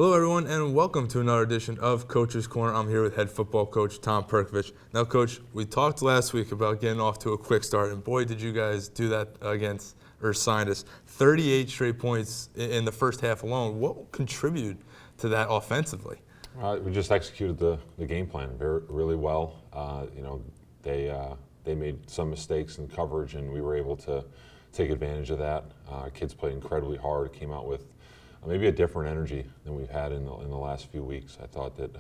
Hello, everyone, and welcome to another edition of Coach's Corner. I'm here with head football coach Tom Perkovich. Now, Coach, we talked last week about getting off to a quick start, and boy, did you guys do that against Ursinus. 38 straight points in the first half alone. What contributed to that offensively? We just executed the game plan really well. They made some mistakes in coverage, and we were able to take advantage of that. Our kids played incredibly hard. Came out with maybe a different energy than we've had in the last few weeks. I thought that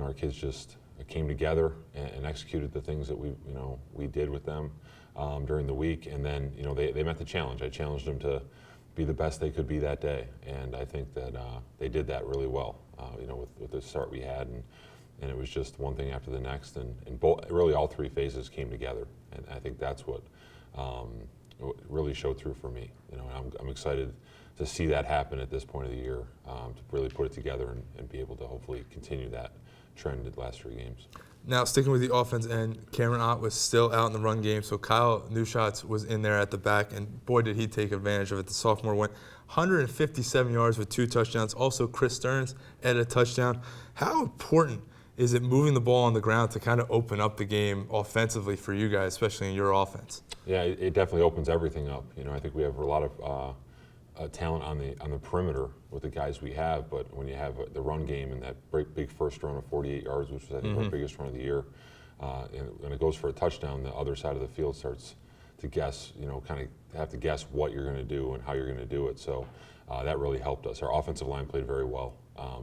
our kids just came together and executed the things that we did with them during the week, and then they met the challenge. I challenged them to be the best they could be that day, and I think that they did that really well. With the start we had, and it was just one thing after the next, and really all three phases came together, and I think that's what really showed through for me. I'm excited to see that happen at this point of the year, to really put it together and be able to hopefully continue that trend in the last 3 games. Now, sticking with the offense end, Cameron Ott was still out in the run game, so Kyle Newshots was in there at the back, and boy, did he take advantage of it. The sophomore went 157 yards with 2 touchdowns. Also, Chris Stearns added a touchdown. How important is it moving the ball on the ground to kind of open up the game offensively for you guys, especially in your offense? Yeah, it definitely opens everything up. I think we have a lot of talent on the perimeter with the guys we have, but when you have the run game and that big first run of 48 yards, which was I think our biggest run of the year, and it goes for a touchdown, the other side of the field starts to guess, kind of have to guess what you're going to do and how you're going to do it. So that really helped us. Our offensive line played very well,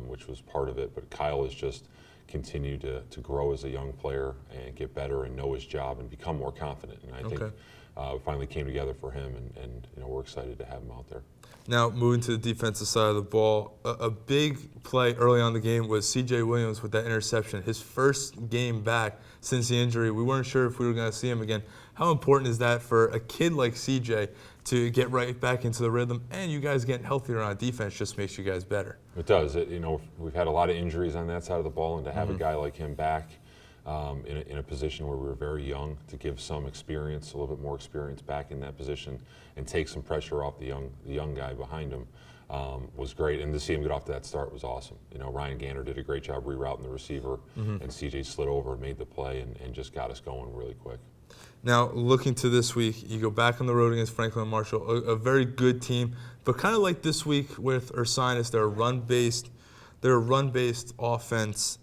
which was part of it, but Kyle has just continued to grow as a young player and get better and know his job and become more confident. And I think it finally came together for him, and we're excited to have him out there. Now, moving to the defensive side of the ball, a big play early on in the game was C.J. Williams with that interception. His first game back since the injury. We weren't sure if we were going to see him again. How important is that for a kid like C.J. to get right back into the rhythm, and you guys getting healthier on defense just makes you guys better? It does. We've had a lot of injuries on that side of the ball, and to have a guy like him back in a position where we were very young, to give some experience, a little bit more experience back in that position, and take some pressure off the young guy behind him was great. And to see him get off to that start was awesome. Ryan Gander did a great job rerouting the receiver, and CJ slid over and made the play and just got us going really quick. Now, looking to this week, you go back on the road against Franklin and Marshall, a very good team, but kind of like this week with Ursinus, they're a run-based offense.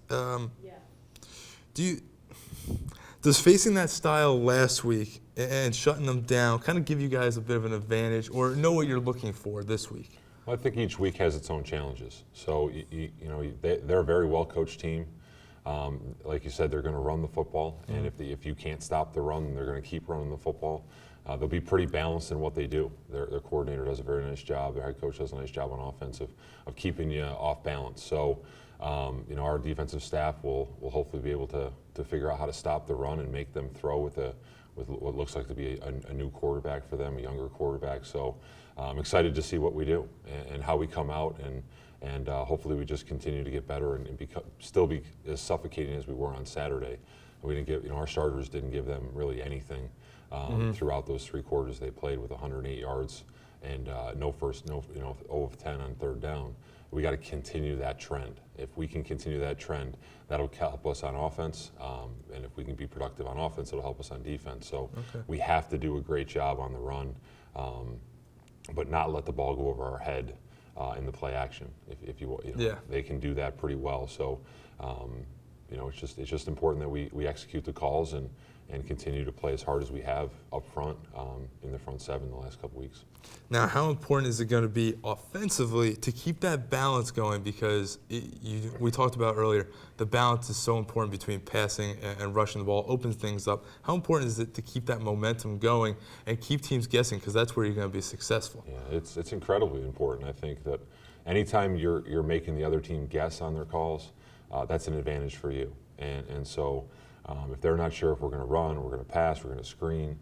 Does facing that style last week and shutting them down kind of give you guys a bit of an advantage, or know what you're looking for this week? Well, I think each week has its own challenges. So they're a very well-coached team. Like you said, they're going to run the football, and if you can't stop the run, they're going to keep running the football. They'll be pretty balanced in what they do. Their coordinator does a very nice job. Their head coach does a nice job on offense of keeping you off balance. So our defensive staff will hopefully be able to figure out how to stop the run and make them throw with what looks like to be a new quarterback for them, a younger quarterback. So I'm excited to see what we do and how we come out, and hopefully we just continue to get better and still be as suffocating as we were on Saturday. We didn't give our starters didn't give them really anything throughout those 3 quarters. They played with 108 yards and 0 of 10 on 3rd down. We got to continue that trend. If we can continue that trend, that'll help us on offense, and if we can be productive on offense, it'll help us on defense. So we have to do a great job on the run, but not let the ball go over our head in the play action. If you they can do that pretty well. So it's just important that we execute the calls and continue to play as hard as we have up front in the front 7 the last couple weeks. Now, how important is it going to be offensively to keep that balance going? Because we talked about earlier, the balance is so important between passing and rushing the ball, opens things up. How important is it to keep that momentum going and keep teams guessing? Because that's where you're going to be successful. Yeah, it's incredibly important. I think that anytime you're making the other team guess on their calls, that's an advantage for you. And so if they're not sure if we're going to run, we're going to pass, we're going to screen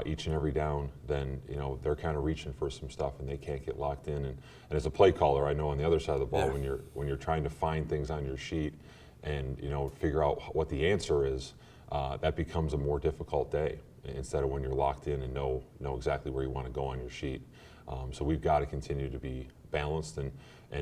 each and every down, then they're kind of reaching for some stuff and they can't get locked in. And as a play caller, I know on the other side of the ball, when you're trying to find things on your sheet and figure out what the answer is, that becomes a more difficult day instead of when you're locked in and know exactly where you want to go on your sheet. So we've got to continue to be balanced and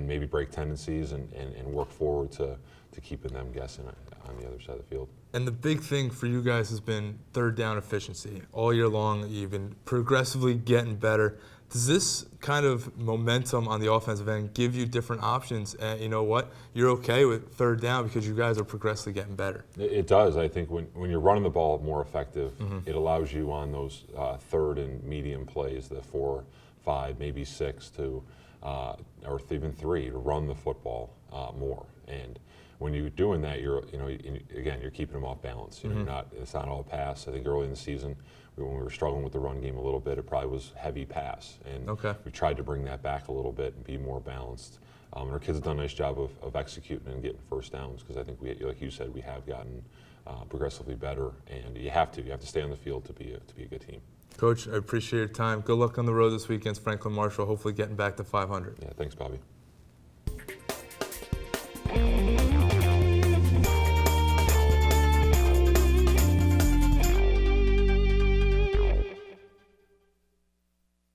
maybe break tendencies and work forward to keeping them guessing on the other side of the field. And the big thing for you guys has been third down efficiency. All year long, you've been progressively getting better. Does this kind of momentum on the offensive end give you different options? And you know what? You're okay with third down because you guys are progressively getting better. It does. I think when you're running the ball more effective, it allows you on those third and medium plays, the 4, 5, maybe 6 to, or even 3 to run the football more. And when you're doing that, you're keeping them off balance. You know, it's not all pass. I think early in the season, when we were struggling with the run game a little bit, it probably was heavy pass, and we tried to bring that back a little bit and be more balanced. And our kids have done a nice job of executing and getting first downs because I think like you said, we have gotten progressively better, and you have to stay on the field to be a good team. Coach, I appreciate your time. Good luck on the road this week against Franklin Marshall. Hopefully, getting back to 500. Yeah, thanks, Bobby.